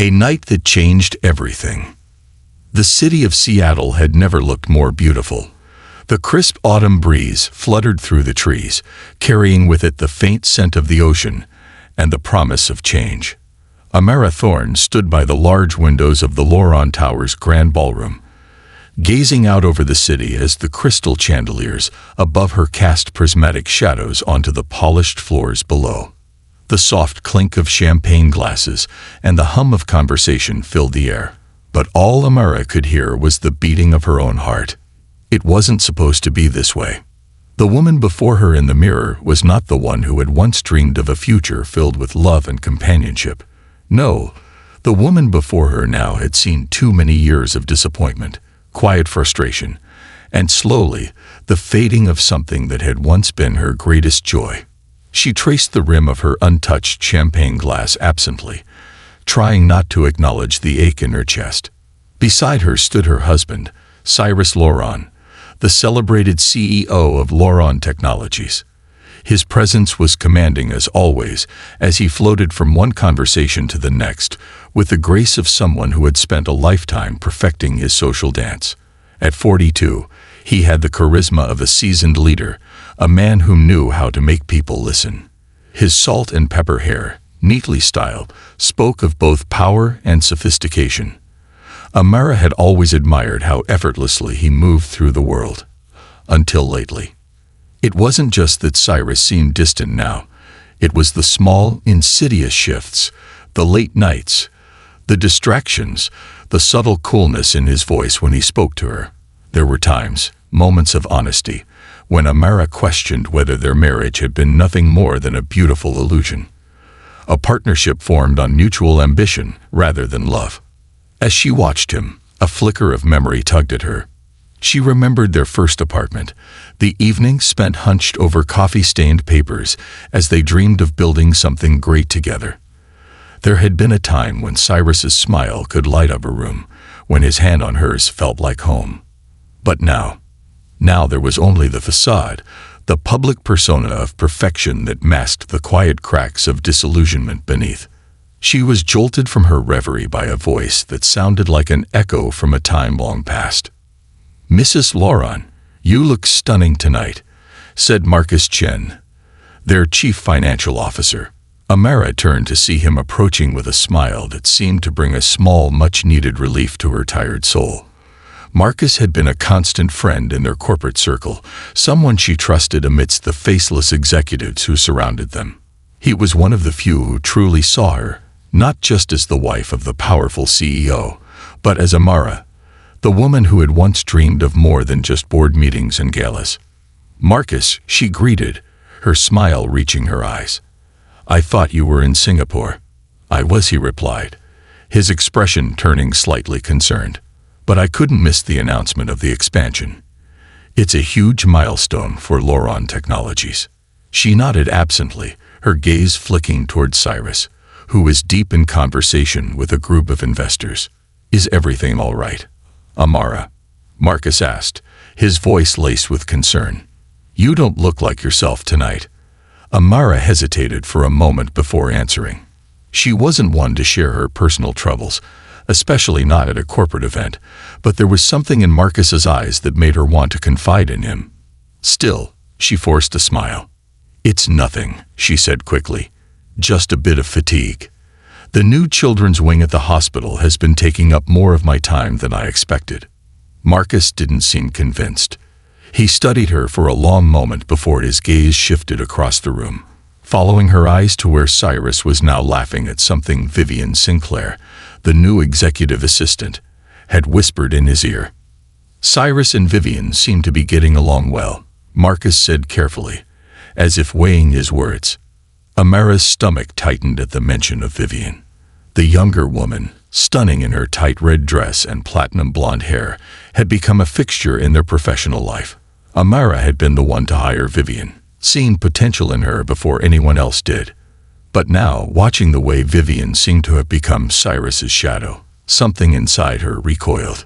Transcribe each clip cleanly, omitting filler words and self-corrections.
A night that changed everything. The city of Seattle had never looked more beautiful. The crisp autumn breeze fluttered through the trees, carrying with it the faint scent of the ocean and the promise of change. Amara Thorne stood by the large windows of the Loron Tower's grand ballroom, gazing out over the city as the crystal chandeliers above her cast prismatic shadows onto the polished floors below. The soft clink of champagne glasses and the hum of conversation filled the air, but all Amara could hear was the beating of her own heart. It wasn't supposed to be this way. The woman before her in the mirror was not the one who had once dreamed of a future filled with love and companionship. No, the woman before her now had seen too many years of disappointment, quiet frustration, and slowly the fading of something that had once been her greatest joy. She traced the rim of her untouched champagne glass absently, trying not to acknowledge the ache in her chest. Beside her stood her husband, Cyrus Loron, the celebrated CEO of Loron Technologies. His presence was commanding as always, as he floated from one conversation to the next, with the grace of someone who had spent a lifetime perfecting his social dance. At 42, he had the charisma of a seasoned leader, a man who knew how to make people listen. His salt and pepper hair, neatly styled, spoke of both power and sophistication. Amara had always admired how effortlessly he moved through the world. Until lately. It wasn't just that Cyrus seemed distant now. It was the small, insidious shifts, the late nights, the distractions, the subtle coolness in his voice when he spoke to her. There were times, moments of honesty, when Amara questioned whether their marriage had been nothing more than a beautiful illusion. A partnership formed on mutual ambition rather than love. As she watched him, a flicker of memory tugged at her. She remembered their first apartment, the evening spent hunched over coffee-stained papers as they dreamed of building something great together. There had been a time when Cyrus's smile could light up a room, when his hand on hers felt like home. But now there was only the facade, the public persona of perfection that masked the quiet cracks of disillusionment beneath. She was jolted from her reverie by a voice that sounded like an echo from a time long past. "Mrs. Loron, you look stunning tonight," said Marcus Chen, their chief financial officer. Amara turned to see him approaching with a smile that seemed to bring a small, much-needed relief to her tired soul. Marcus had been a constant friend in their corporate circle, someone she trusted amidst the faceless executives who surrounded them. He was one of the few who truly saw her, not just as the wife of the powerful CEO, but as Amara, the woman who had once dreamed of more than just board meetings and galas. "Marcus," she greeted, her smile reaching her eyes. "I thought you were in Singapore." "I was," he replied, his expression turning slightly concerned. "But I couldn't miss the announcement of the expansion. It's a huge milestone for Loron Technologies." She nodded absently, her gaze flicking toward Cyrus, who was deep in conversation with a group of investors. "Is everything all right, Amara?" Marcus asked, his voice laced with concern. "You don't look like yourself tonight." Amara hesitated for a moment before answering. She wasn't one to share her personal troubles, especially not at a corporate event, but there was something in Marcus's eyes that made her want to confide in him. Still, she forced a smile. "It's nothing," she said quickly. "Just a bit of fatigue. The new children's wing at the hospital has been taking up more of my time than I expected." Marcus didn't seem convinced. He studied her for a long moment before his gaze shifted across the room, following her eyes to where Cyrus was now laughing at something Vivian Sinclair, the new executive assistant, had whispered in his ear. "Cyrus and Vivian seem to be getting along well," Marcus said carefully, as if weighing his words. Amara's stomach tightened at the mention of Vivian. The younger woman, stunning in her tight red dress and platinum blonde hair, had become a fixture in their professional life. Amara had been the one to hire Vivian, seeing potential in her before anyone else did. But now, watching the way Vivian seemed to have become Cyrus's shadow, something inside her recoiled.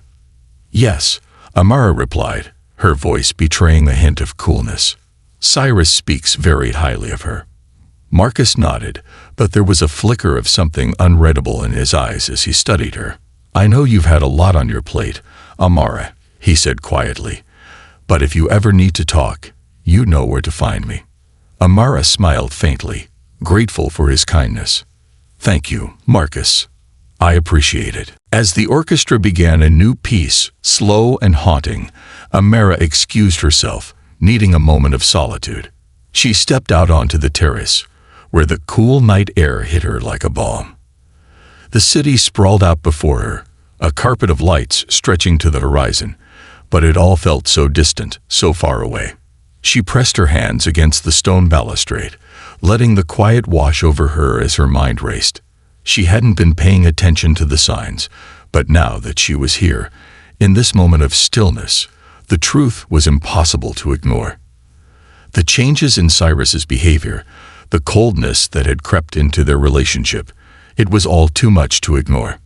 "Yes," Amara replied, her voice betraying a hint of coolness. "Cyrus speaks very highly of her." Marcus nodded, but there was a flicker of something unreadable in his eyes as he studied her. "I know you've had a lot on your plate, Amara," he said quietly, "but if you ever need to talk, you know where to find me." Amara smiled faintly, grateful for his kindness. "Thank you, Marcus. I appreciate it." As the orchestra began a new piece, slow and haunting, Amara excused herself, needing a moment of solitude. She stepped out onto the terrace, where the cool night air hit her like a balm. The city sprawled out before her, a carpet of lights stretching to the horizon, but it all felt so distant, so far away. She pressed her hands against the stone balustrade, letting the quiet wash over her as her mind raced. She hadn't been paying attention to the signs, but now that she was here, in this moment of stillness, the truth was impossible to ignore. The changes in Cyrus's behavior, the coldness that had crept into their relationship, it was all too much to ignore.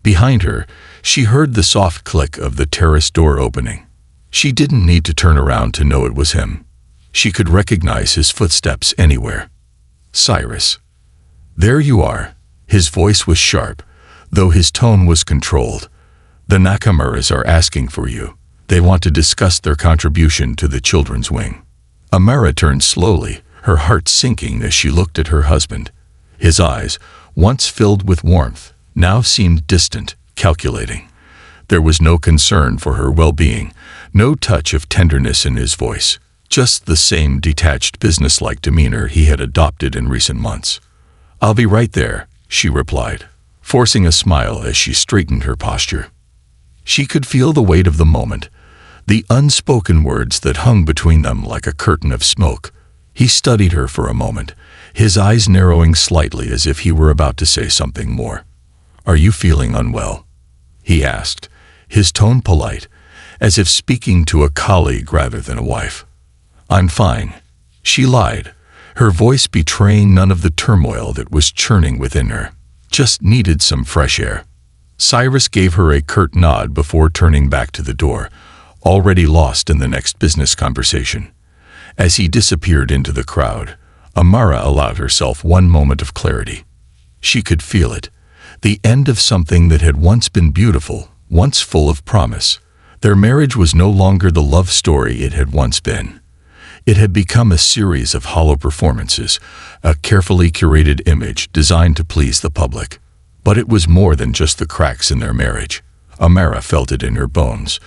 Behind her, she heard the soft click of the terrace door opening. She didn't need to turn around to know it was him. She could recognize his footsteps anywhere. "Cyrus. There you are." His voice was sharp, though his tone was controlled. "The Nakamuras are asking for you. They want to discuss their contribution to the children's wing." Amara turned slowly, her heart sinking as she looked at her husband. His eyes, once filled with warmth, now seemed distant, calculating. There was no concern for her well-being, no touch of tenderness in his voice, just the same detached businesslike demeanor he had adopted in recent months. "I'll be right there," she replied, forcing a smile as she straightened her posture. She could feel the weight of the moment, the unspoken words that hung between them like a curtain of smoke. He studied her for a moment, his eyes narrowing slightly as if he were about to say something more. "Are you feeling unwell?" he asked, his tone polite, as if speaking to a colleague rather than a wife. "I'm fine," she lied, her voice betraying none of the turmoil that was churning within her. "Just needed some fresh air." Cyrus gave her a curt nod before turning back to the door, already lost in the next business conversation. As he disappeared into the crowd, Amara allowed herself one moment of clarity. She could feel it, the end of something that had once been beautiful, once full of promise. Their marriage was no longer the love story it had once been. It had become a series of hollow performances, a carefully curated image designed to please the public. But it was more than just the cracks in their marriage. Amara felt it in her bones.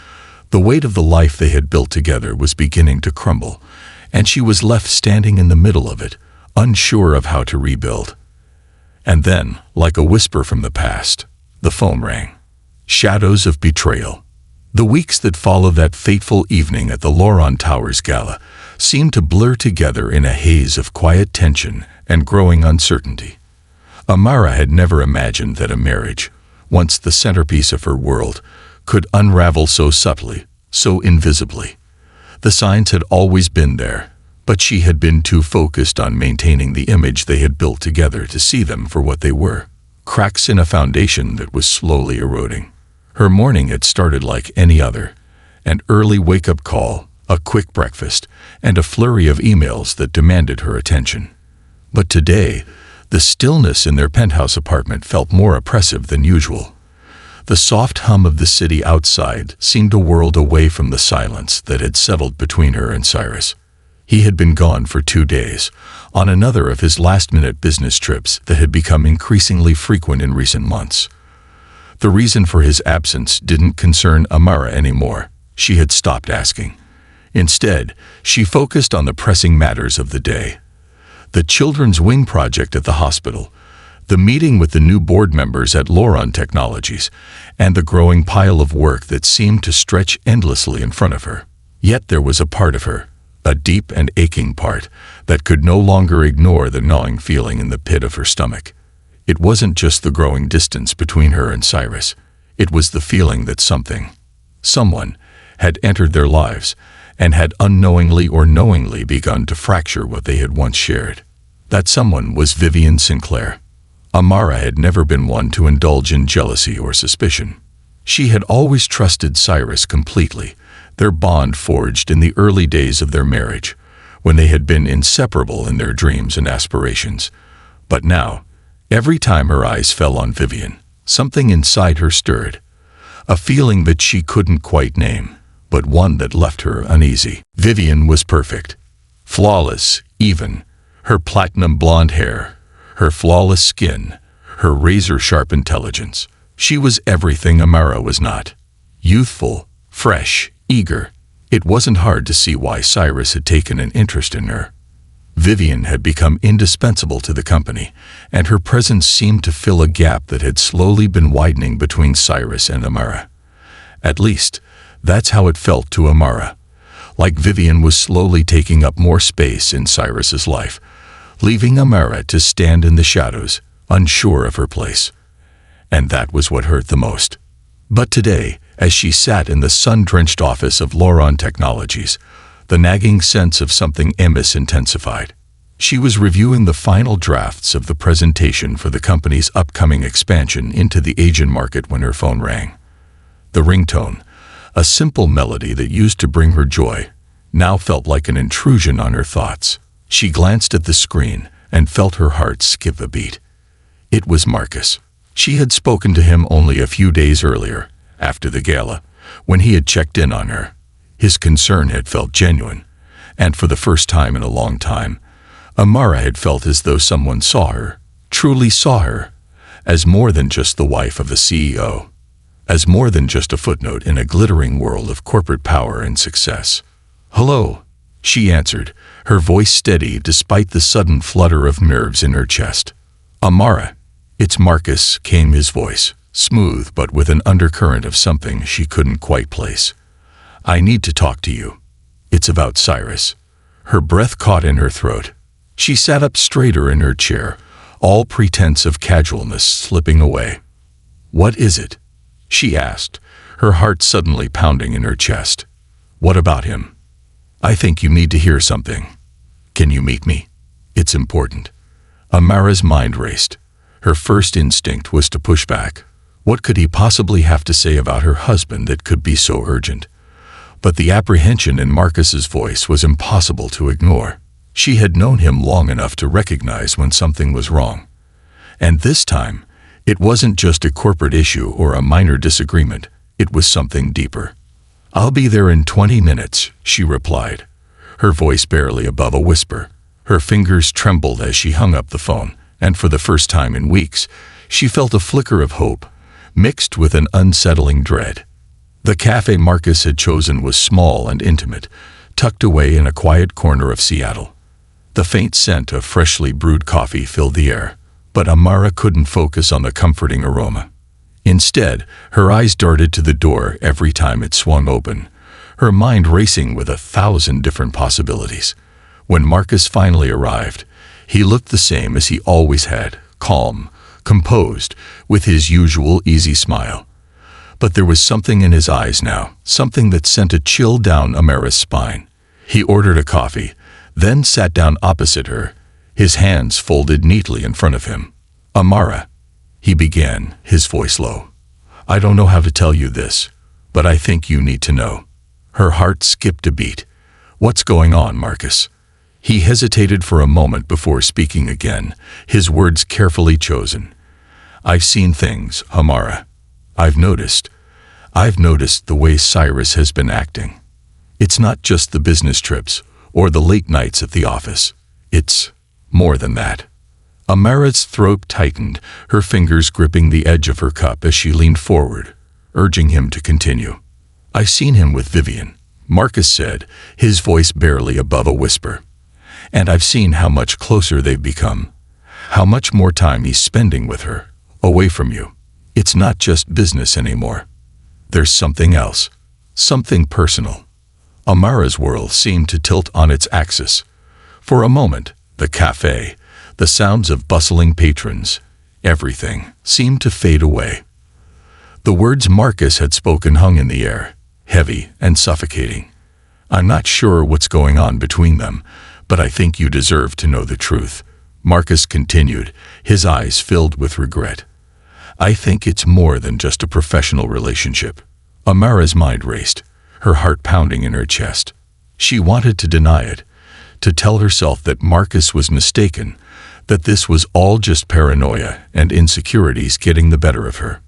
The weight of the life they had built together was beginning to crumble, and she was left standing in the middle of it, unsure of how to rebuild. And then, like a whisper from the past, the phone rang. Shadows of betrayal. The weeks that followed that fateful evening at the Loron Towers Gala seemed to blur together in a haze of quiet tension and growing uncertainty. Amara had never imagined that a marriage, once the centerpiece of her world, could unravel so subtly, so invisibly. The signs had always been there, but she had been too focused on maintaining the image they had built together to see them for what they were, cracks in a foundation that was slowly eroding. Her morning had started like any other, an early wake-up call, a quick breakfast, and a flurry of emails that demanded her attention. But today, the stillness in their penthouse apartment felt more oppressive than usual. The soft hum of the city outside seemed a world away from the silence that had settled between her and Cyrus. He had been gone for 2 days, on another of his last-minute business trips that had become increasingly frequent in recent months. The reason for his absence didn't concern Amara anymore. She had stopped asking. Instead, she focused on the pressing matters of the day. The children's wing project at the hospital, the meeting with the new board members at Loron Technologies, and the growing pile of work that seemed to stretch endlessly in front of her. Yet there was a part of her, a deep and aching part, that could no longer ignore the gnawing feeling in the pit of her stomach. It wasn't just the growing distance between her and Cyrus. It was the feeling that someone, had entered their lives and had unknowingly or knowingly begun to fracture what they had once shared. That someone was Vivian Sinclair. Amara had never been one to indulge in jealousy or suspicion. She had always trusted Cyrus completely, their bond forged in the early days of their marriage, when they had been inseparable in their dreams and aspirations. But now, every time her eyes fell on Vivian, something inside her stirred, a feeling that she couldn't quite name, but one that left her uneasy. Vivian was perfect, flawless, even, her platinum blonde hair, her flawless skin, her razor-sharp intelligence. She was everything Amara was not. Youthful, fresh, eager. It wasn't hard to see why Cyrus had taken an interest in her. Vivian had become indispensable to the company, and her presence seemed to fill a gap that had slowly been widening between Cyrus and Amara. At least, that's how it felt to Amara. Like Vivian was slowly taking up more space in Cyrus's life, leaving Amara to stand in the shadows, unsure of her place. And that was what hurt the most. But today, as she sat in the sun-drenched office of Loron Technologies, the nagging sense of something amiss intensified. She was reviewing the final drafts of the presentation for the company's upcoming expansion into the Asian market when her phone rang. The ringtone, a simple melody that used to bring her joy, now felt like an intrusion on her thoughts. She glanced at the screen and felt her heart skip a beat. It was Marcus. She had spoken to him only a few days earlier, after the gala, when he had checked in on her. His concern had felt genuine, and for the first time in a long time, Amara had felt as though someone saw her, truly saw her, as more than just the wife of the CEO, as more than just a footnote in a glittering world of corporate power and success. "Hello," she answered, her voice steady despite the sudden flutter of nerves in her chest. "Amara, it's Marcus," came his voice, smooth but with an undercurrent of something she couldn't quite place. "I need to talk to you. It's about Cyrus." Her breath caught in her throat. She sat up straighter in her chair, all pretense of casualness slipping away. "What is it?" she asked, her heart suddenly pounding in her chest. "What about him?" "I think you need to hear something. Can you meet me? It's important." Amara's mind raced. Her first instinct was to push back. What could he possibly have to say about her husband that could be so urgent? But the apprehension in Marcus's voice was impossible to ignore. She had known him long enough to recognize when something was wrong. And this time, it wasn't just a corporate issue or a minor disagreement, it was something deeper. "I'll be there in 20 minutes, she replied, her voice barely above a whisper. Her fingers trembled as she hung up the phone, and for the first time in weeks, she felt a flicker of hope, mixed with an unsettling dread. The cafe Marcus had chosen was small and intimate, tucked away in a quiet corner of Seattle. The faint scent of freshly brewed coffee filled the air, but Amara couldn't focus on the comforting aroma. Instead, her eyes darted to the door every time it swung open, her mind racing with 1,000 different possibilities. When Marcus finally arrived, he looked the same as he always had, calm, composed, with his usual easy smile. But there was something in his eyes now, something that sent a chill down Amara's spine. He ordered a coffee, then sat down opposite her, his hands folded neatly in front of him. "Amara," he began, his voice low. "I don't know how to tell you this, but I think you need to know." Her heart skipped a beat. "What's going on, Marcus?" He hesitated for a moment before speaking again, his words carefully chosen. "I've seen things, Amara. I've noticed the way Cyrus has been acting. It's not just the business trips or the late nights at the office. It's more than that." Amara's throat tightened, her fingers gripping the edge of her cup as she leaned forward, urging him to continue. "I've seen him with Vivian," Marcus said, his voice barely above a whisper. "And I've seen how much closer they've become, how much more time he's spending with her, away from you. It's not just business anymore. There's something else, something personal." Amara's world seemed to tilt on its axis. For a moment, the cafe, the sounds of bustling patrons, everything seemed to fade away. The words Marcus had spoken hung in the air, heavy and suffocating. "I'm not sure what's going on between them, but I think you deserve to know the truth," Marcus continued, his eyes filled with regret. "I think it's more than just a professional relationship." Amara's mind raced, her heart pounding in her chest. She wanted to deny it, to tell herself that Marcus was mistaken, that this was all just paranoia and insecurities getting the better of her.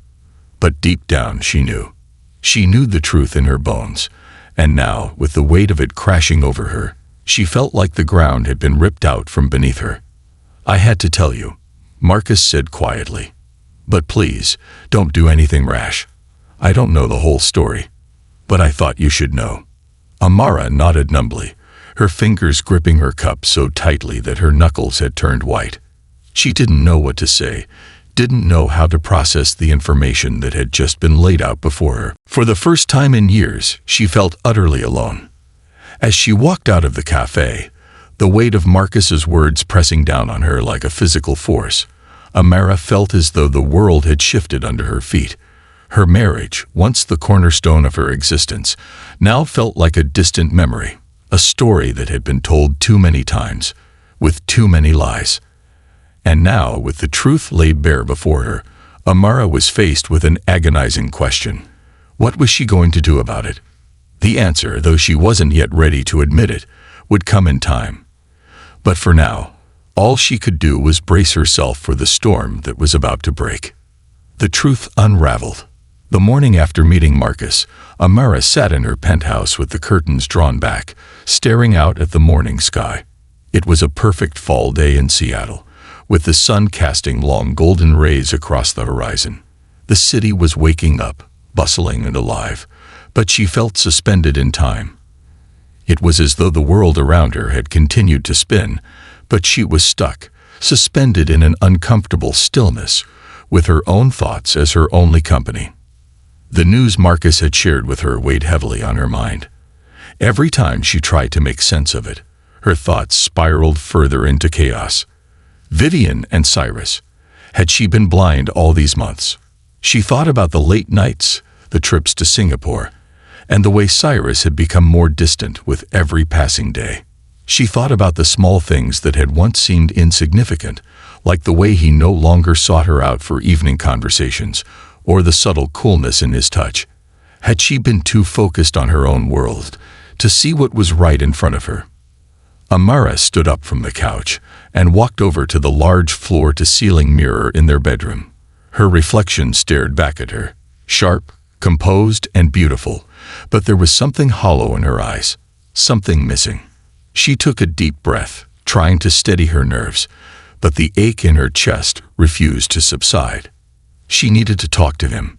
But deep down she knew. She knew the truth in her bones, and now, with the weight of it crashing over her, she felt like the ground had been ripped out from beneath her. "I had to tell you," Marcus said quietly. "But please, don't do anything rash. I don't know the whole story, but I thought you should know." Amara nodded numbly, her fingers gripping her cup so tightly that her knuckles had turned white. She didn't know what to say, didn't know how to process the information that had just been laid out before her. For the first time in years, she felt utterly alone. As she walked out of the cafe, the weight of Marcus's words pressing down on her like a physical force, Amara felt as though the world had shifted under her feet. Her marriage, once the cornerstone of her existence, now felt like a distant memory, a story that had been told too many times, with too many lies. And now, with the truth laid bare before her, Amara was faced with an agonizing question. What was she going to do about it? The answer, though she wasn't yet ready to admit it, would come in time. But for now, all she could do was brace herself for the storm that was about to break. The truth unraveled. The morning after meeting Marcus, Amara sat in her penthouse with the curtains drawn back, staring out at the morning sky. It was a perfect fall day in Seattle, with the sun casting long golden rays across the horizon. The city was waking up, bustling and alive, but she felt suspended in time. It was as though the world around her had continued to spin, but she was stuck, suspended in an uncomfortable stillness, with her own thoughts as her only company. The news Marcus had shared with her weighed heavily on her mind. Every time she tried to make sense of it, her thoughts spiraled further into chaos. Vivian and Cyrus. Had she been blind all these months? She thought about the late nights, the trips to Singapore, and the way Cyrus had become more distant with every passing day. She thought about the small things that had once seemed insignificant, like the way he no longer sought her out for evening conversations, or the subtle coolness in his touch. Had she been too focused on her own world to see what was right in front of her? Amara stood up from the couch and walked over to the large floor-to-ceiling mirror in their bedroom. Her reflection stared back at her, sharp, composed, and beautiful, but there was something hollow in her eyes, something missing. She took a deep breath, trying to steady her nerves, but the ache in her chest refused to subside. She needed to talk to him.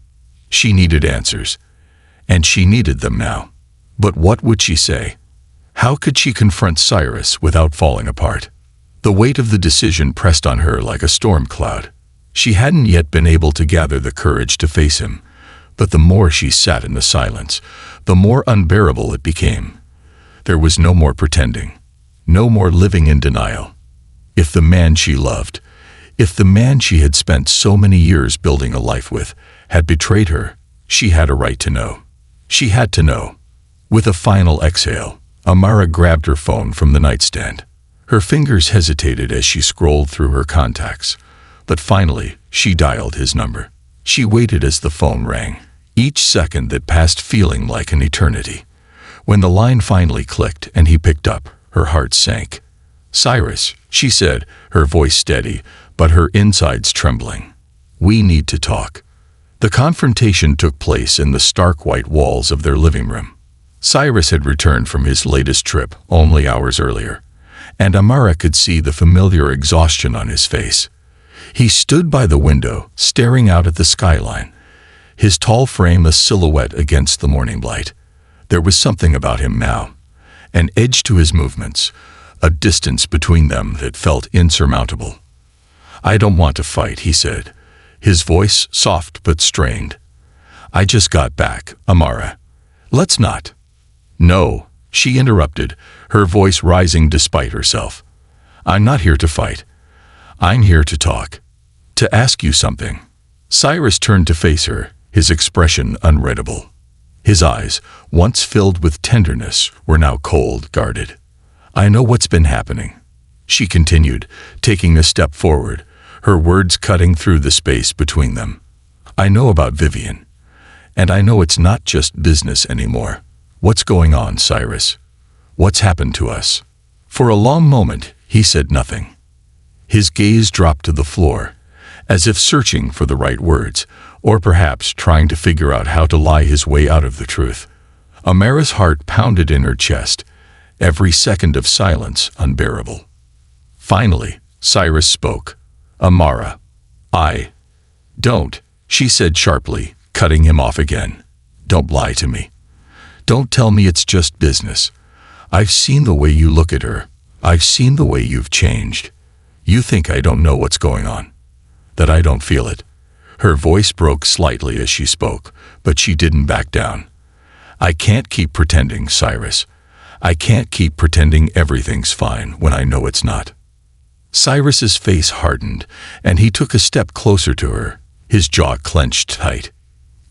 She needed answers, and she needed them now. But what would she say? How could she confront Cyrus without falling apart? The weight of the decision pressed on her like a storm cloud. She hadn't yet been able to gather the courage to face him, but the more she sat in the silence, the more unbearable it became. There was no more pretending, no more living in denial. If the man she loved, if the man she had spent so many years building a life with, had betrayed her, she had a right to know. She had to know. With a final exhale, Amara grabbed her phone from the nightstand. Her fingers hesitated as she scrolled through her contacts, but finally, she dialed his number. She waited as the phone rang, each second that passed feeling like an eternity. When the line finally clicked and he picked up, her heart sank. "Cyrus," she said, her voice steady, but her insides trembling. "We need to talk." The confrontation took place in the stark white walls of their living room. Cyrus had returned from his latest trip only hours earlier, and Amara could see the familiar exhaustion on his face. He stood by the window, staring out at the skyline, his tall frame a silhouette against the morning light. There was something about him now, an edge to his movements, a distance between them that felt insurmountable. "I don't want to fight," he said, his voice soft but strained. "I just got back, Amara. Let's not." "No," she interrupted, her voice rising despite herself. "I'm not here to fight. I'm here to talk. To ask you something." Cyrus turned to face her, his expression unreadable. His eyes, once filled with tenderness, were now cold, guarded. "I know what's been happening," she continued, taking a step forward, her words cutting through the space between them. "I know about Vivian, and I know it's not just business anymore. What's going on, Cyrus? What's happened to us?" For a long moment, he said nothing. His gaze dropped to the floor, as if searching for the right words, or perhaps trying to figure out how to lie his way out of the truth. Amara's heart pounded in her chest, every second of silence unbearable. Finally, Cyrus spoke. "Amara, don't," she said sharply, cutting him off again. "Don't lie to me. Don't tell me it's just business. I've seen the way you look at her. I've seen the way you've changed. You think I don't know what's going on? That I don't feel it?" Her voice broke slightly as she spoke, but she didn't back down. "I can't keep pretending, Cyrus. I can't keep pretending everything's fine when I know it's not." Cyrus's face hardened, and he took a step closer to her, his jaw clenched tight.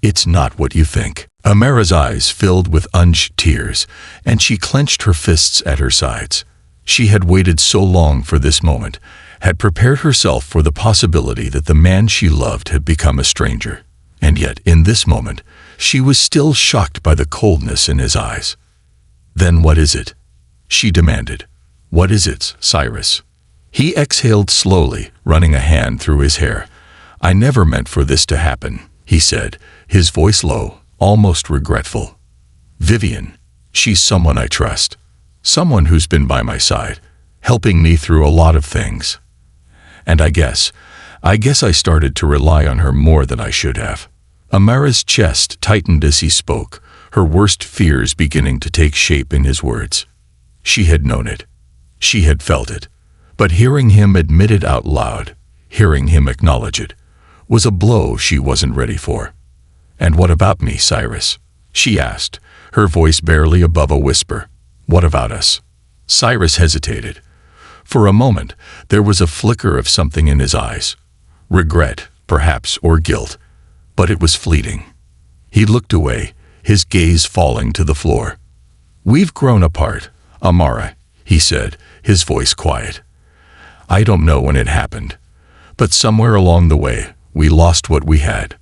"It's not what you think." Amara's eyes filled with tears, and she clenched her fists at her sides. She had waited so long for this moment, had prepared herself for the possibility that the man she loved had become a stranger. And yet, in this moment, she was still shocked by the coldness in his eyes. "Then what is it?" she demanded. "What is it, Cyrus?" He exhaled slowly, running a hand through his hair. "I never meant for this to happen," he said, his voice low, almost regretful. "Vivian, she's someone I trust. Someone who's been by my side, helping me through a lot of things. And I guess I started to rely on her more than I should have." Amara's chest tightened as he spoke, her worst fears beginning to take shape in his words. She had known it. She had felt it. But hearing him admit it out loud, hearing him acknowledge it, was a blow she wasn't ready for. "And what about me, Cyrus?" she asked, her voice barely above a whisper. "What about us?" Cyrus hesitated. For a moment, there was a flicker of something in his eyes. Regret, perhaps, or guilt. But it was fleeting. He looked away, his gaze falling to the floor. "We've grown apart, Amara," he said, his voice quiet. "I don't know when it happened, but somewhere along the way, we lost what we had."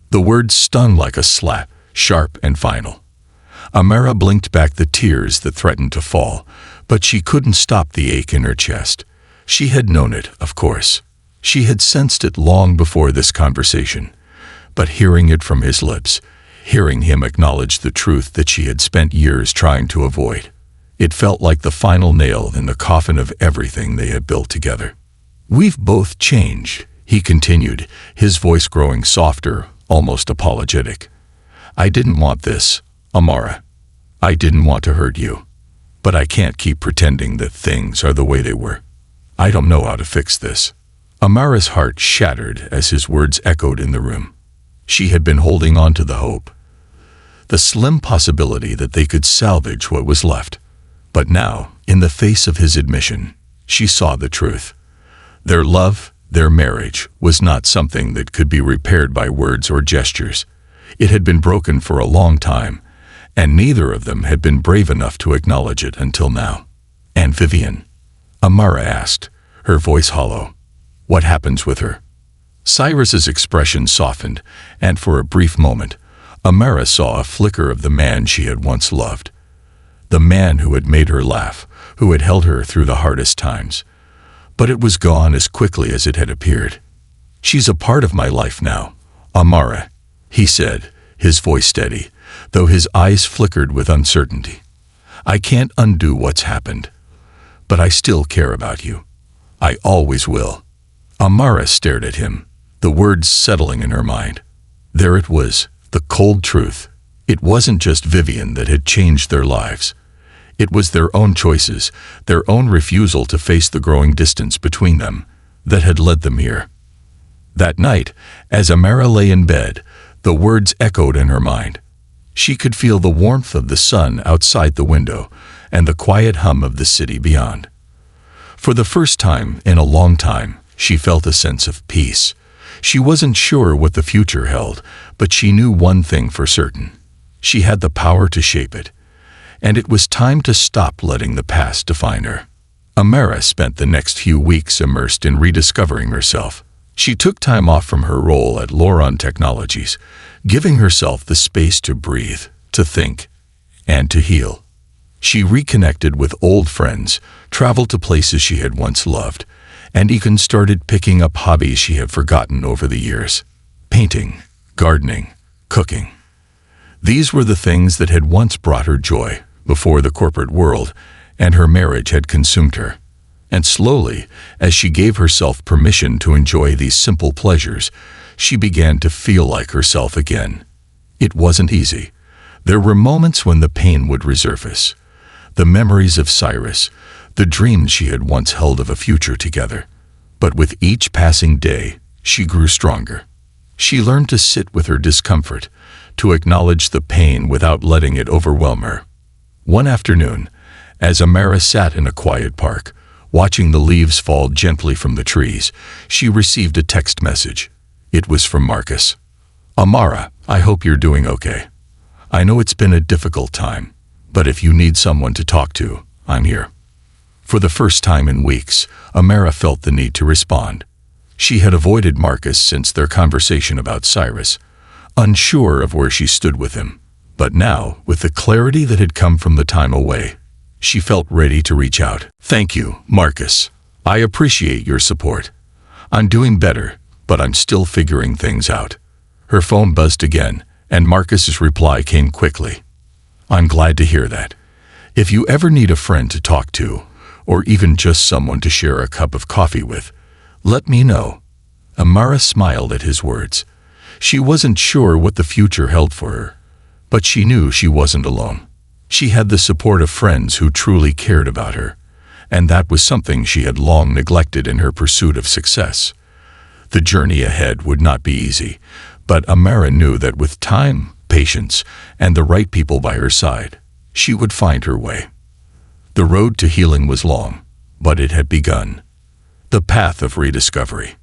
The words stung like a slap, sharp and final. Amara blinked back the tears that threatened to fall, but she couldn't stop the ache in her chest. She had known it, of course. She had sensed it long before this conversation. But hearing it from his lips, hearing him acknowledge the truth that she had spent years trying to avoid, it felt like the final nail in the coffin of everything they had built together. "We've both changed," he continued, his voice growing softer, almost apologetic. "I didn't want this, Amara. I didn't want to hurt you. But I can't keep pretending that things are the way they were. I don't know how to fix this." Amara's heart shattered as his words echoed in the room. She had been holding on to the hope, the slim possibility that they could salvage what was left. But now, in the face of his admission, she saw the truth. Their love, their marriage, was not something that could be repaired by words or gestures. It had been broken for a long time, and neither of them had been brave enough to acknowledge it until now. "And Vivian?" Amara asked, her voice hollow. "What happens with her?" Cyrus's expression softened, and for a brief moment, Amara saw a flicker of the man she had once loved. The man who had made her laugh, who had held her through the hardest times. But it was gone as quickly as it had appeared. "She's a part of my life now, Amara," he said, his voice steady, though his eyes flickered with uncertainty. "I can't undo what's happened. But I still care about you. I always will." Amara stared at him, the words settling in her mind. There it was, the cold truth. It wasn't just Vivian that had changed their lives. It was their own choices, their own refusal to face the growing distance between them, that had led them here. That night, as Amara lay in bed, the words echoed in her mind. She could feel the warmth of the sun outside the window and the quiet hum of the city beyond. For the first time in a long time, she felt a sense of peace. She wasn't sure what the future held, but she knew one thing for certain. She had the power to shape it. And it was time to stop letting the past define her. Amara spent the next few weeks immersed in rediscovering herself. She took time off from her role at Loron Technologies, giving herself the space to breathe, to think, and to heal. She reconnected with old friends, traveled to places she had once loved, and even started picking up hobbies she had forgotten over the years. Painting, gardening, cooking. These were the things that had once brought her joy before the corporate world and her marriage had consumed her. And slowly, as she gave herself permission to enjoy these simple pleasures, she began to feel like herself again. It wasn't easy. There were moments when the pain would resurface. The memories of Cyrus, the dreams she had once held of a future together. But with each passing day, she grew stronger. She learned to sit with her discomfort, to acknowledge the pain without letting it overwhelm her. One afternoon, as Amara sat in a quiet park, watching the leaves fall gently from the trees, she received a text message. It was from Marcus. "Amara, I hope you're doing okay. I know it's been a difficult time, but if you need someone to talk to, I'm here." For the first time in weeks, Amara felt the need to respond. She had avoided Marcus since their conversation about Cyrus, unsure of where she stood with him. But now, with the clarity that had come from the time away, she felt ready to reach out. "Thank you, Marcus. I appreciate your support. I'm doing better, but I'm still figuring things out." Her phone buzzed again, and Marcus's reply came quickly. "I'm glad to hear that. If you ever need a friend to talk to, or even just someone to share a cup of coffee with, let me know." Amara smiled at his words. She wasn't sure what the future held for her, but she knew she wasn't alone. She had the support of friends who truly cared about her, and that was something she had long neglected in her pursuit of success. The journey ahead would not be easy, but Amara knew that with time, patience, and the right people by her side, she would find her way. The road to healing was long, but it had begun. The path of rediscovery.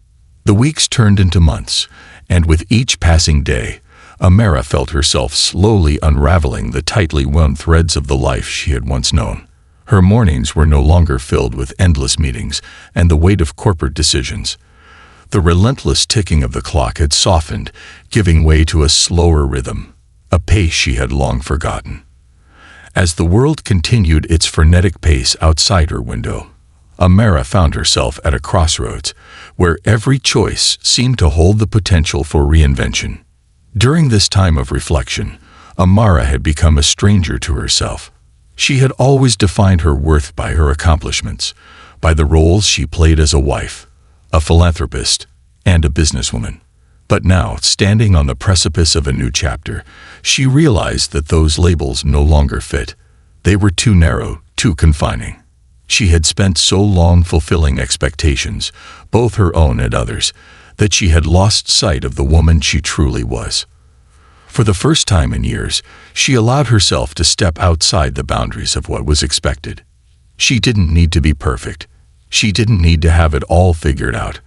The weeks turned into months, and with each passing day, Amara felt herself slowly unraveling the tightly wound threads of the life she had once known. Her mornings were no longer filled with endless meetings and the weight of corporate decisions. The relentless ticking of the clock had softened, giving way to a slower rhythm, a pace she had long forgotten. As the world continued its frenetic pace outside her window, Amara found herself at a crossroads where every choice seemed to hold the potential for reinvention. During this time of reflection, Amara had become a stranger to herself. She had always defined her worth by her accomplishments, by the roles she played as a wife, a philanthropist, and a businesswoman. But now, standing on the precipice of a new chapter, she realized that those labels no longer fit. They were too narrow, too confining. She had spent so long fulfilling expectations, both her own and others, that she had lost sight of the woman she truly was. For the first time in years, she allowed herself to step outside the boundaries of what was expected. She didn't need to be perfect. She didn't need to have it all figured out.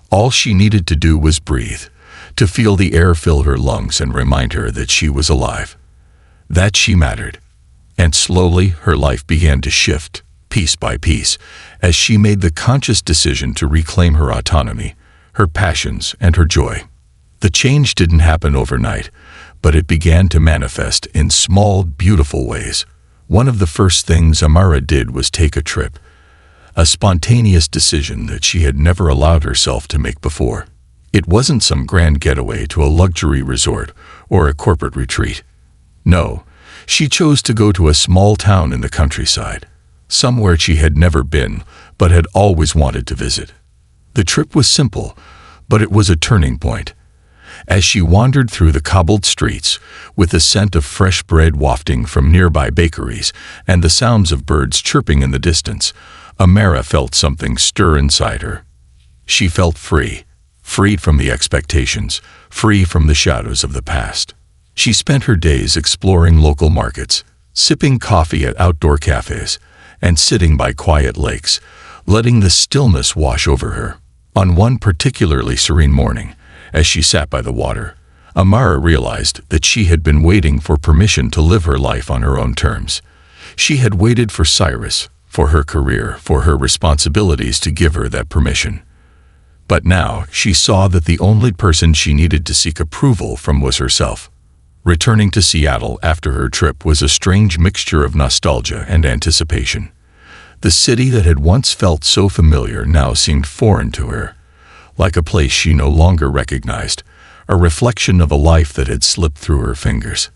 All she needed to do was breathe, to feel the air fill her lungs and remind her that she was alive, that she mattered. And slowly her life began to shift, piece by piece, as she made the conscious decision to reclaim her autonomy, her passions, and her joy. The change didn't happen overnight, but it began to manifest in small, beautiful ways. One of the first things Amara did was take a trip, a spontaneous decision that she had never allowed herself to make before. It wasn't some grand getaway to a luxury resort or a corporate retreat. No, she chose to go to a small town in the countryside, somewhere she had never been but had always wanted to visit. The trip was simple, but it was a turning point. As she wandered through the cobbled streets, with the scent of fresh bread wafting from nearby bakeries and the sounds of birds chirping in the distance, Amara felt something stir inside her. She felt free, freed from the expectations, free from the shadows of the past. She spent her days exploring local markets, sipping coffee at outdoor cafes, and sitting by quiet lakes, letting the stillness wash over her. On one particularly serene morning, as she sat by the water, Amara realized that she had been waiting for permission to live her life on her own terms. She had waited for Cyrus, for her career, for her responsibilities to give her that permission. But now she saw that the only person she needed to seek approval from was herself. Returning to Seattle after her trip was a strange mixture of nostalgia and anticipation. The city that had once felt so familiar now seemed foreign to her, like a place she no longer recognized, a reflection of a life that had slipped through her fingers.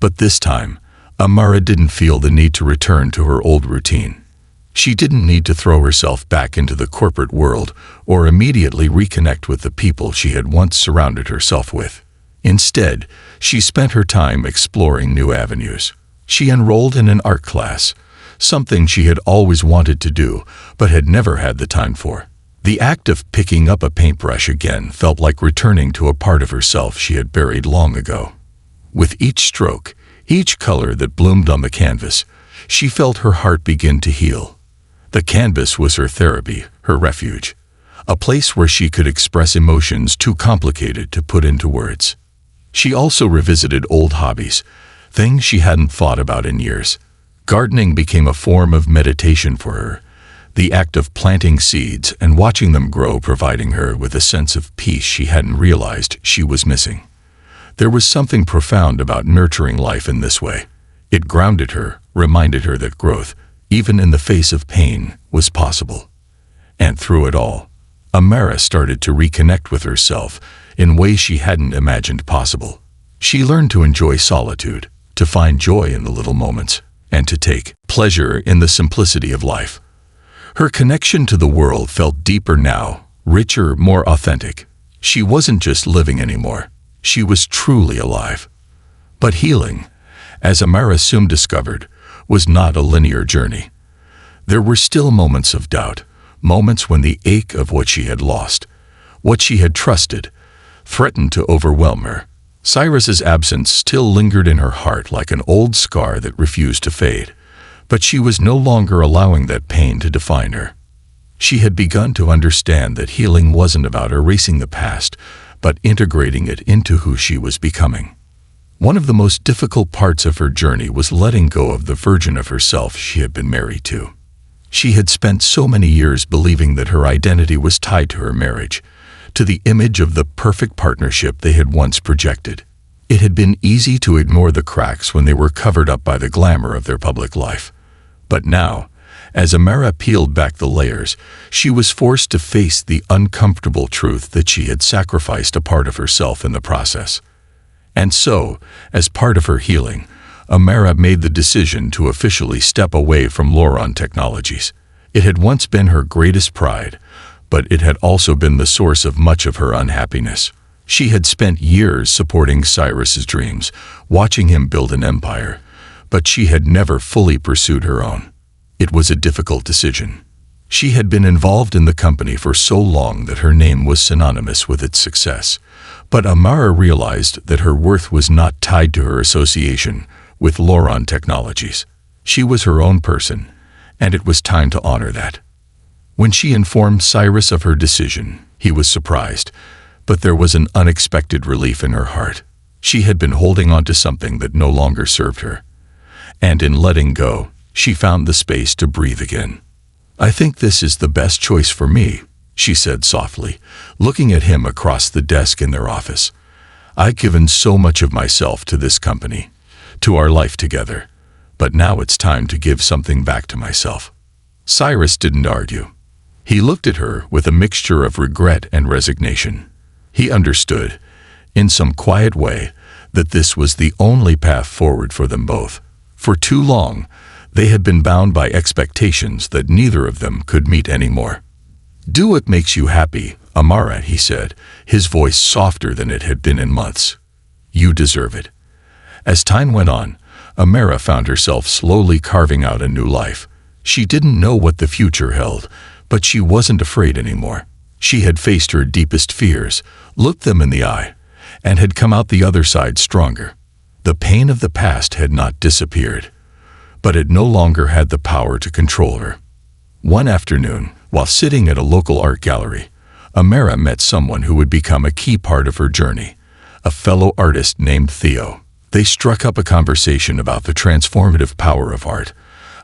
But this time, Amara didn't feel the need to return to her old routine. She didn't need to throw herself back into the corporate world or immediately reconnect with the people she had once surrounded herself with. Instead, she spent her time exploring new avenues. She enrolled in an art class, something she had always wanted to do but had never had the time for. The act of picking up a paintbrush again felt like returning to a part of herself she had buried long ago. With each stroke, each color that bloomed on the canvas, she felt her heart begin to heal. The canvas was her therapy, her refuge, a place where she could express emotions too complicated to put into words. She also revisited old hobbies, things she hadn't thought about in years. Gardening became a form of meditation for her, the act of planting seeds and watching them grow providing her with a sense of peace she hadn't realized she was missing. There was something profound about nurturing life in this way. It grounded her, reminded her that growth, even in the face of pain, was possible. And through it all, Amara started to reconnect with herself in ways she hadn't imagined possible. She learned to enjoy solitude, to find joy in the little moments, and to take pleasure in the simplicity of life. Her connection to the world felt deeper now, richer, more authentic. She wasn't just living anymore. She was truly alive. But healing, as Amara soon discovered, was not a linear journey. There were still moments of doubt, moments when the ache of what she had lost, what she had trusted, threatened to overwhelm her. Cyrus's absence still lingered in her heart like an old scar that refused to fade, but she was no longer allowing that pain to define her. She had begun to understand that healing wasn't about erasing the past, but integrating it into who she was becoming. One of the most difficult parts of her journey was letting go of the version of herself she had been married to. She had spent so many years believing that her identity was tied to her marriage, to the image of the perfect partnership they had once projected. It had been easy to ignore the cracks when they were covered up by the glamour of their public life. But now, as Amara peeled back the layers, she was forced to face the uncomfortable truth that she had sacrificed a part of herself in the process. And so, as part of her healing, Amara made the decision to officially step away from Loron Technologies. It had once been her greatest pride, but it had also been the source of much of her unhappiness. She had spent years supporting Cyrus's dreams, watching him build an empire, but she had never fully pursued her own. It was a difficult decision. She had been involved in the company for so long that her name was synonymous with its success, but Amara realized that her worth was not tied to her association with Loron Technologies. She was her own person, and it was time to honor that. When she informed Cyrus of her decision, he was surprised, but there was an unexpected relief in her heart. She had been holding on to something that no longer served her, and in letting go, she found the space to breathe again. "I think this is the best choice for me," she said softly, looking at him across the desk in their office. "I've given so much of myself to this company, to our life together, but now it's time to give something back to myself." Cyrus didn't argue. He looked at her with a mixture of regret and resignation. He understood, in some quiet way, that this was the only path forward for them both. For too long, they had been bound by expectations that neither of them could meet anymore. "Do what makes you happy, Amara," he said, his voice softer than it had been in months. "You deserve it." As time went on, Amara found herself slowly carving out a new life. She didn't know what the future held, but she wasn't afraid anymore. She had faced her deepest fears, looked them in the eye, and had come out the other side stronger. The pain of the past had not disappeared, but it no longer had the power to control her. One afternoon, while sitting at a local art gallery, Amara met someone who would become a key part of her journey, a fellow artist named Theo. They struck up a conversation about the transformative power of art,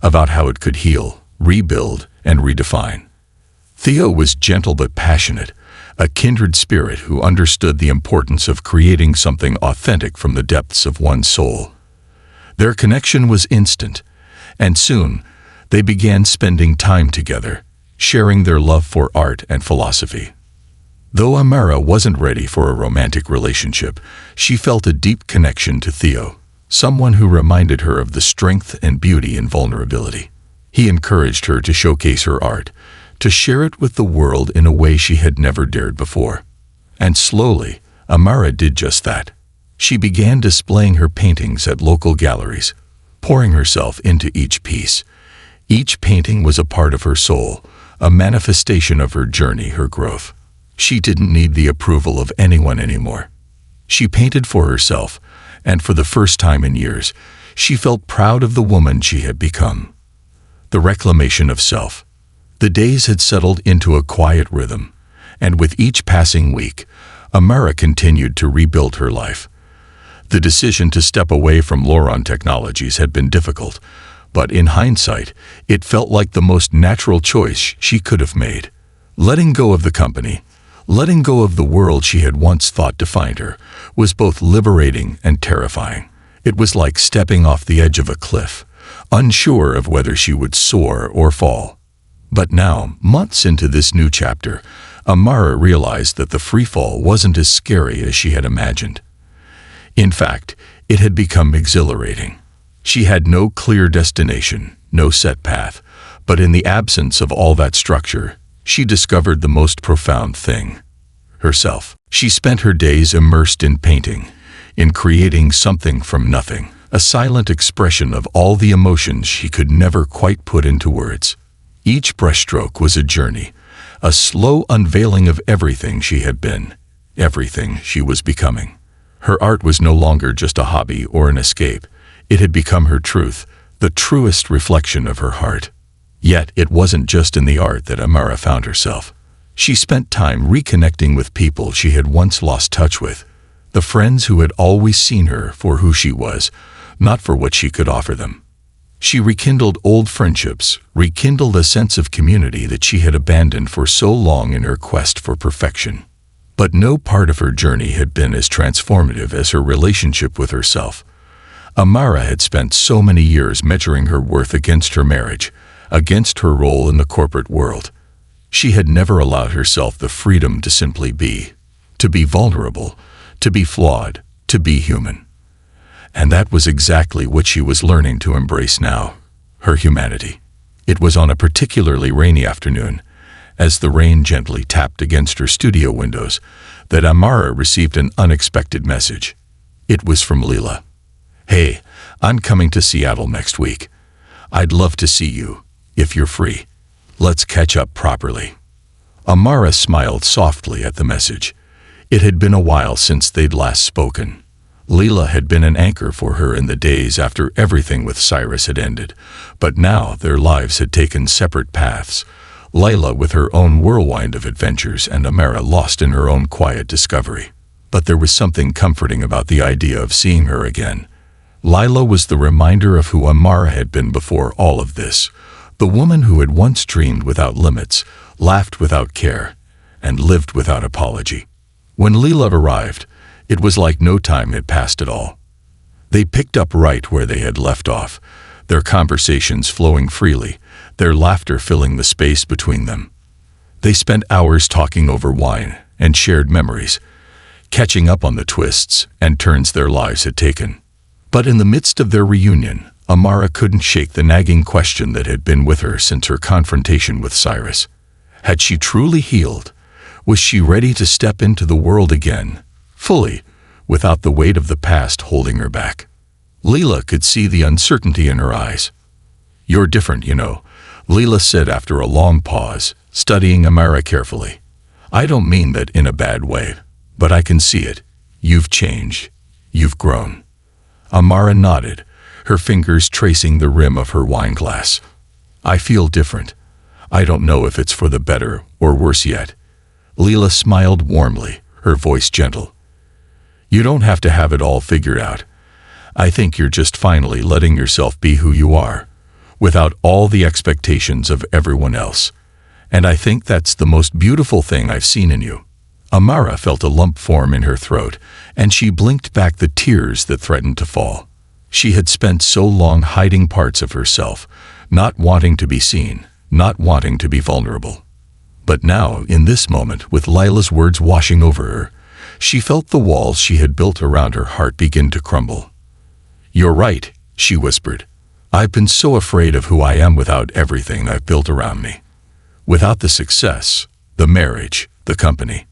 about how it could heal, rebuild, and redefine. Theo was gentle but passionate, a kindred spirit who understood the importance of creating something authentic from the depths of one's soul. Their connection was instant, and soon they began spending time together, sharing their love for art and philosophy. Though Amara wasn't ready for a romantic relationship, she felt a deep connection to Theo, someone who reminded her of the strength and beauty in vulnerability. He encouraged her to showcase her art, to share it with the world in a way she had never dared before. And slowly, Amara did just that. She began displaying her paintings at local galleries, pouring herself into each piece. Each painting was a part of her soul, a manifestation of her journey, her growth. She didn't need the approval of anyone anymore. She painted for herself, and for the first time in years, she felt proud of the woman she had become. The reclamation of self. The days had settled into a quiet rhythm, and with each passing week, Amara continued to rebuild her life. The decision to step away from Loron Technologies had been difficult, but in hindsight, it felt like the most natural choice she could have made. Letting go of the company, letting go of the world she had once thought defined her, was both liberating and terrifying. It was like stepping off the edge of a cliff, unsure of whether she would soar or fall. But now, months into this new chapter, Amara realized that the freefall wasn't as scary as she had imagined. In fact, it had become exhilarating. She had no clear destination, no set path, but in the absence of all that structure, she discovered the most profound thing: herself. She spent her days immersed in painting, in creating something from nothing, a silent expression of all the emotions she could never quite put into words. Each brushstroke was a journey, a slow unveiling of everything she had been, everything she was becoming. Her art was no longer just a hobby or an escape. It had become her truth, the truest reflection of her heart. Yet it wasn't just in the art that Amara found herself. She spent time reconnecting with people she had once lost touch with, the friends who had always seen her for who she was, not for what she could offer them. She rekindled old friendships, rekindled a sense of community that she had abandoned for so long in her quest for perfection. But no part of her journey had been as transformative as her relationship with herself. Amara had spent so many years measuring her worth against her marriage, against her role in the corporate world. She had never allowed herself the freedom to simply be, to be vulnerable, to be flawed, to be human. And that was exactly what she was learning to embrace now, her humanity. It was on a particularly rainy afternoon, as the rain gently tapped against her studio windows, that Amara received an unexpected message. It was from Leela. "Hey, I'm coming to Seattle next week. I'd love to see you, if you're free. Let's catch up properly." Amara smiled softly at the message. It had been a while since they'd last spoken. Leela had been an anchor for her in the days after everything with Cyrus had ended, but now their lives had taken separate paths. Layla with her own whirlwind of adventures and Amara lost in her own quiet discovery. But there was something comforting about the idea of seeing her again. Layla was the reminder of who Amara had been before all of this, the woman who had once dreamed without limits, laughed without care, and lived without apology. When Leela arrived, it was like no time had passed at all. They picked up right where they had left off, their conversations flowing freely, their laughter filling the space between them. They spent hours talking over wine and shared memories, catching up on the twists and turns their lives had taken. But in the midst of their reunion, Amara couldn't shake the nagging question that had been with her since her confrontation with Cyrus. Had she truly healed? Was she ready to step into the world again, fully, without the weight of the past holding her back? Leela could see the uncertainty in her eyes. "You're different, you know," Leela said after a long pause, studying Amara carefully. "I don't mean that in a bad way, but I can see it. You've changed. You've grown." Amara nodded, her fingers tracing the rim of her wine glass. "I feel different. I don't know if it's for the better or worse yet." Leela smiled warmly, her voice gentle. "You don't have to have it all figured out. I think you're just finally letting yourself be who you are, without all the expectations of everyone else. And I think that's the most beautiful thing I've seen in you." Amara felt a lump form in her throat, and she blinked back the tears that threatened to fall. She had spent so long hiding parts of herself, not wanting to be seen, not wanting to be vulnerable. But now, in this moment, with Lila's words washing over her, she felt the walls she had built around her heart begin to crumble. "You're right," she whispered. "I've been so afraid of who I am without everything I've built around me. Without the success, the marriage, the company.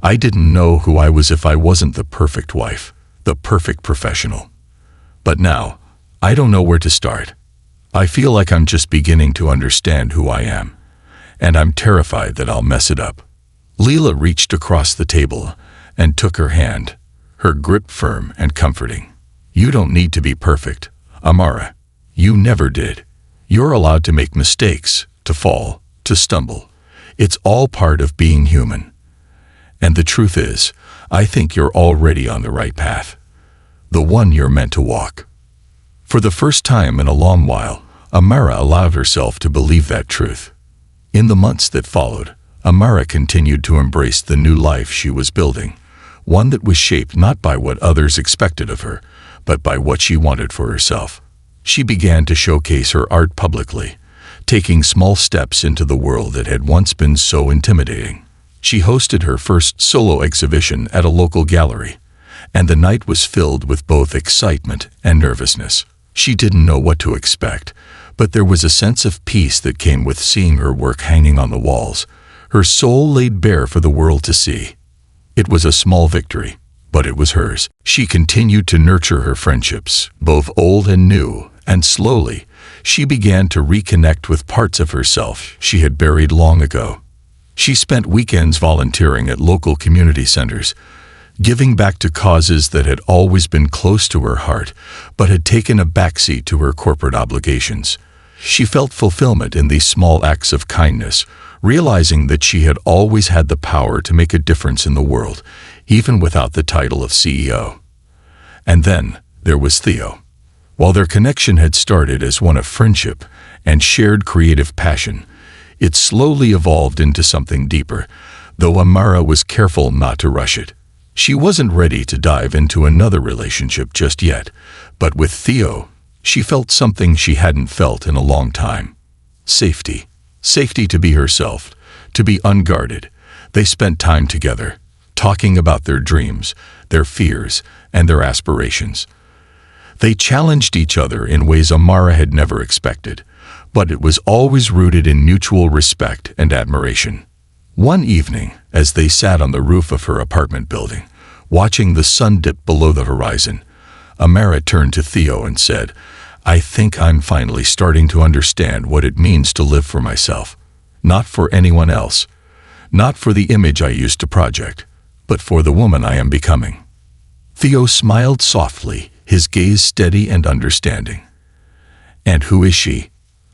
I didn't know who I was if I wasn't the perfect wife, the perfect professional. But now, I don't know where to start. I feel like I'm just beginning to understand who I am, and I'm terrified that I'll mess it up." Lila reached across the table and took her hand, her grip firm and comforting. "You don't need to be perfect, Amara. You never did. You're allowed to make mistakes, to fall, to stumble. It's all part of being human. And the truth is, I think you're already on the right path, the one you're meant to walk." For the first time in a long while, Amara allowed herself to believe that truth. In the months that followed, Amara continued to embrace the new life she was building, one that was shaped not by what others expected of her, but by what she wanted for herself. She began to showcase her art publicly, taking small steps into the world that had once been so intimidating. She hosted her first solo exhibition at a local gallery, and the night was filled with both excitement and nervousness. She didn't know what to expect, but there was a sense of peace that came with seeing her work hanging on the walls, her soul laid bare for the world to see. It was a small victory, but it was hers. She continued to nurture her friendships, both old and new, and slowly, she began to reconnect with parts of herself she had buried long ago. She spent weekends volunteering at local community centers, giving back to causes that had always been close to her heart, but had taken a backseat to her corporate obligations. She felt fulfillment in these small acts of kindness, realizing that she had always had the power to make a difference in the world, even without the title of CEO. And then there was Theo. While their connection had started as one of friendship and shared creative passion, it slowly evolved into something deeper, though Amara was careful not to rush it. She wasn't ready to dive into another relationship just yet, but with Theo, she felt something she hadn't felt in a long time. Safety. Safety to be herself, to be unguarded. They spent time together, talking about their dreams, their fears, and their aspirations. They challenged each other in ways Amara had never expected, but it was always rooted in mutual respect and admiration. One evening, as they sat on the roof of her apartment building, watching the sun dip below the horizon, Amara turned to Theo and said, "I think I'm finally starting to understand what it means to live for myself. Not for anyone else. Not for the image I used to project, but for the woman I am becoming." Theo smiled softly, his gaze steady and understanding. "And who is she?"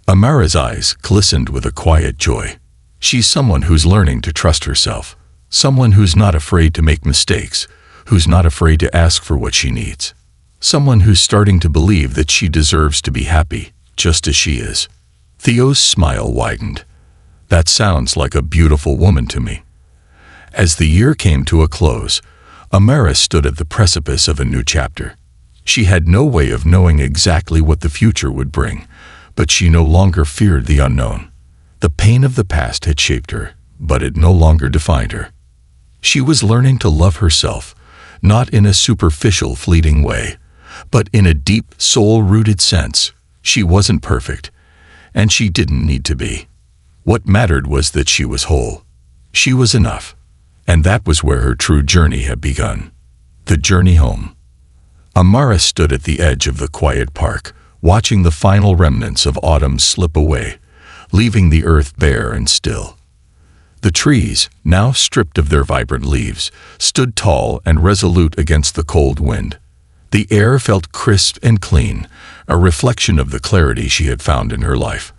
Amara's eyes glistened with a quiet joy. "She's someone who's learning to trust herself, someone who's not afraid to make mistakes, who's not afraid to ask for what she needs, someone who's starting to believe that she deserves to be happy, just as she is." Theo's smile widened. "That sounds like a beautiful woman to me." As the year came to a close, Amara stood at the precipice of a new chapter. She had no way of knowing exactly what the future would bring, but she no longer feared the unknown. The pain of the past had shaped her, but it no longer defined her. She was learning to love herself, not in a superficial, fleeting way, but in a deep, soul-rooted sense. She wasn't perfect, and she didn't need to be. What mattered was that she was whole. She was enough, and that was where her true journey had begun. The journey home. Amara stood at the edge of the quiet park, watching the final remnants of autumn slip away, leaving the earth bare and still. The trees, now stripped of their vibrant leaves, stood tall and resolute against the cold wind. The air felt crisp and clean, a reflection of the clarity she had found in her life.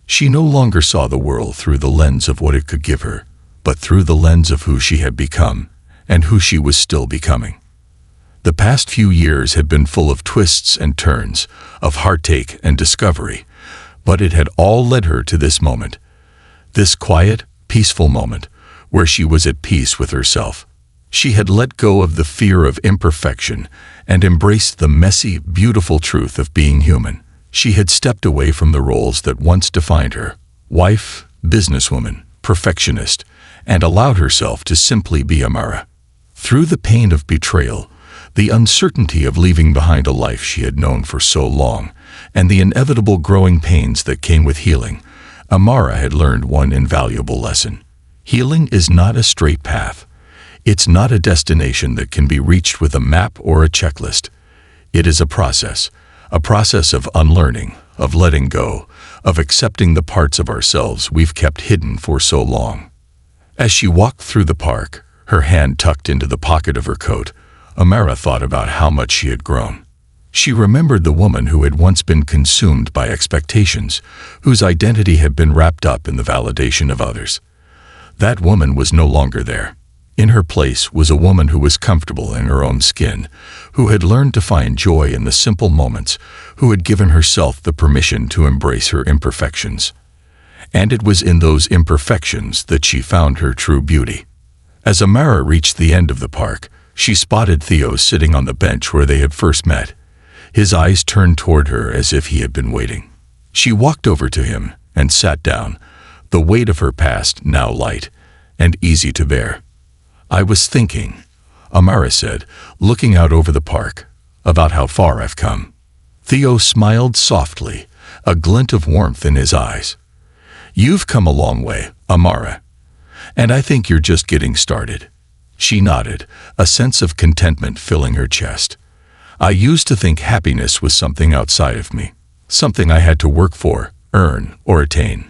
She no longer saw the world through the lens of what it could give her, but through the lens of who she had become and who she was still becoming. The past few years had been full of twists and turns, of heartache and discovery, but it had all led her to this moment. This quiet, peaceful moment, where she was at peace with herself. She had let go of the fear of imperfection and embraced the messy, beautiful truth of being human. She had stepped away from the roles that once defined her: wife, businesswoman, perfectionist, and allowed herself to simply be Amara. Through the pain of betrayal, the uncertainty of leaving behind a life she had known for so long, and the inevitable growing pains that came with healing, Amara had learned one invaluable lesson. Healing is not a straight path. It's not a destination that can be reached with a map or a checklist. It is a process of unlearning, of letting go, of accepting the parts of ourselves we've kept hidden for so long. As she walked through the park, her hand tucked into the pocket of her coat, Amara thought about how much she had grown. She remembered the woman who had once been consumed by expectations, whose identity had been wrapped up in the validation of others. That woman was no longer there. In her place was a woman who was comfortable in her own skin, who had learned to find joy in the simple moments, who had given herself the permission to embrace her imperfections. And it was in those imperfections that she found her true beauty. As Amara reached the end of the park, she spotted Theo sitting on the bench where they had first met. His eyes turned toward her as if he had been waiting. She walked over to him and sat down, the weight of her past now light and easy to bear. "I was thinking," Amara said, looking out over the park, "about how far I've come." Theo smiled softly, a glint of warmth in his eyes. "You've come a long way, Amara. And I think you're just getting started." She nodded, a sense of contentment filling her chest. "I used to think happiness was something outside of me, something I had to work for, earn, or attain.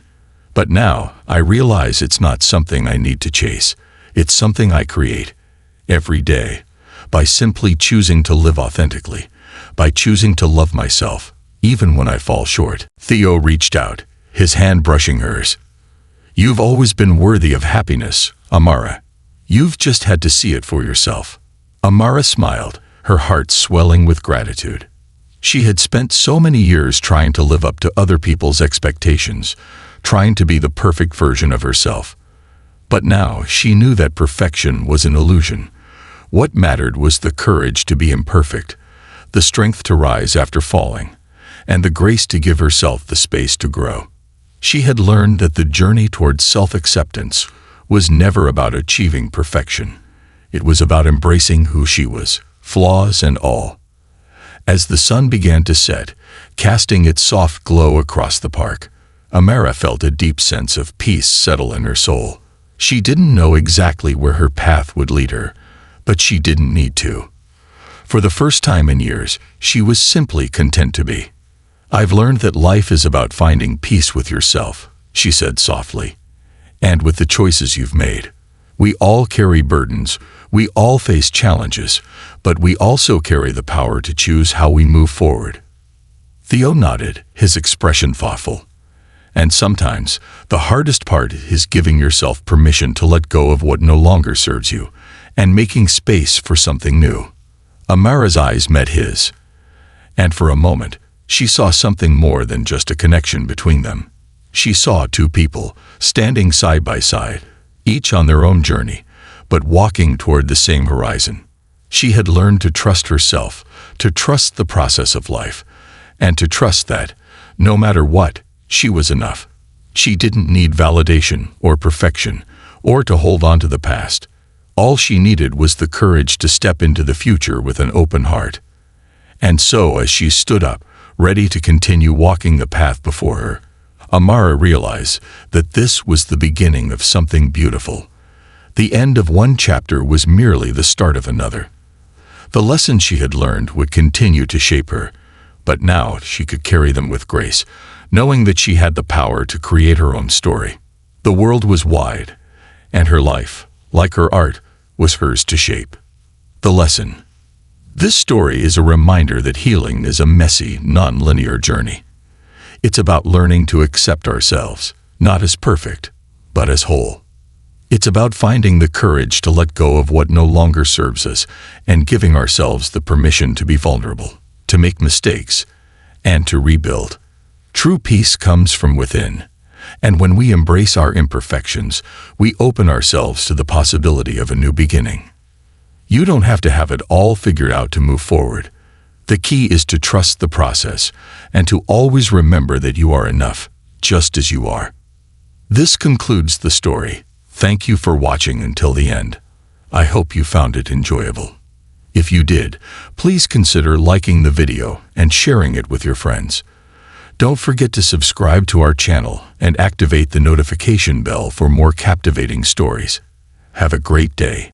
But now I realize it's not something I need to chase. It's something I create, every day, by simply choosing to live authentically, by choosing to love myself, even when I fall short." Theo reached out, his hand brushing hers. "You've always been worthy of happiness, Amara. You've just had to see it for yourself." Amara smiled, her heart swelling with gratitude. She had spent so many years trying to live up to other people's expectations, trying to be the perfect version of herself. But now she knew that perfection was an illusion. What mattered was the courage to be imperfect, the strength to rise after falling, and the grace to give herself the space to grow. She had learned that the journey towards self-acceptance was never about achieving perfection. It was about embracing who she was, flaws and all. As the sun began to set, casting its soft glow across the park, Amara felt a deep sense of peace settle in her soul. She didn't know exactly where her path would lead her, but she didn't need to. For the first time in years, she was simply content to be. "I've learned that life is about finding peace with yourself," she said softly, "and with the choices you've made. We all carry burdens, we all face challenges, but we also carry the power to choose how we move forward." Theo nodded, his expression thoughtful. "And sometimes, the hardest part is giving yourself permission to let go of what no longer serves you, and making space for something new." Amara's eyes met his, and for a moment, she saw something more than just a connection between them. She saw two people, standing side by side, each on their own journey, but walking toward the same horizon. She had learned to trust herself, to trust the process of life, and to trust that, no matter what, she was enough. She didn't need validation or perfection, or to hold on to the past. All she needed was the courage to step into the future with an open heart. And so, as she stood up, ready to continue walking the path before her, Amara realized that this was the beginning of something beautiful. The end of one chapter was merely the start of another. The lessons she had learned would continue to shape her, but now she could carry them with grace, knowing that she had the power to create her own story. The world was wide, and her life, like her art, was hers to shape. The lesson. This story is a reminder that healing is a messy, non-linear journey. It's about learning to accept ourselves, not as perfect, but as whole. It's about finding the courage to let go of what no longer serves us and giving ourselves the permission to be vulnerable, to make mistakes, and to rebuild. True peace comes from within, And when we embrace our imperfections, we open ourselves to the possibility of a new beginning. You don't have to have it all figured out to move forward. The key is to trust the process and to always remember that you are enough, just as you are. This concludes the story. Thank you for watching until the end. I hope you found it enjoyable. If you did, please consider liking the video and sharing it with your friends. Don't forget to subscribe to our channel and activate the notification bell for more captivating stories. Have a great day.